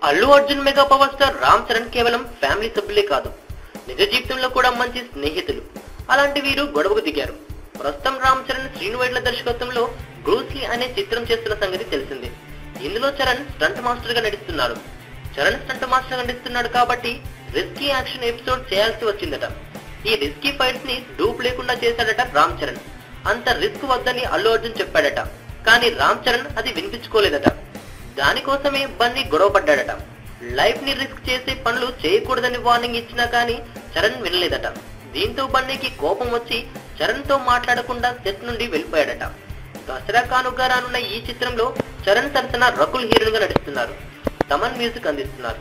Allu Arjun mega power star Ram Charan కేవలం family సభ్యులే కాదు, నిజ జీవితంలో కూడా మంచి స్నేహితులు. అలాంటి వీరు గొడవకు దిగారు. ప్రస్తుతం రామ్ చరణ్ శ్రీను వైట్ల దర్శకత్వంలో బ్రూస్ లీ అనే చిత్రం చేస్తున్న సంగతి తెలిసిందే. ఇందులో చరణ్ స్టంట్ మాస్టర్ గా నటిస్తున్నాడు. చరణ్ స్టంట్ మాస్టర్ గా నటిస్తున్నాడు కాబట్టి రిస్కీ యాక్షన్ ఎపిసోడ్ చేయాల్సి వచ్చిందట. ఈ రిస్కీ ఫైట్స్ ని డూప్ లేకుండా చేశాడట రామ్ చరణ్. అంత రిస్క్ వద్దని అల్లు అర్జున్ చెప్పాడట. కానీ రామ్ చరణ్ అది వినిపించుకోలేదట. దానికోసమే బన్నీ గొడవ పడ్డాడట. లైఫ్ ని రిస్క్ చేసే పనులు చేయకూడదని వార్నింగ్ ఇచ్చినా కానీ చరణ్ వినలేదట. దీంతో బన్నీకి కోపం వచ్చి చరణ్ తో మాట్లాడకుండా సెట్ నుండి వెళ్ళిపోయాడట. దసరా కానుక రానున్న ఈ చిత్రంలో చరణ్ సరసన రకుల్ హీరోయిన్ గా నటిస్తున్నారు. తమన్ మ్యూజిక్ అందిస్తున్నారు.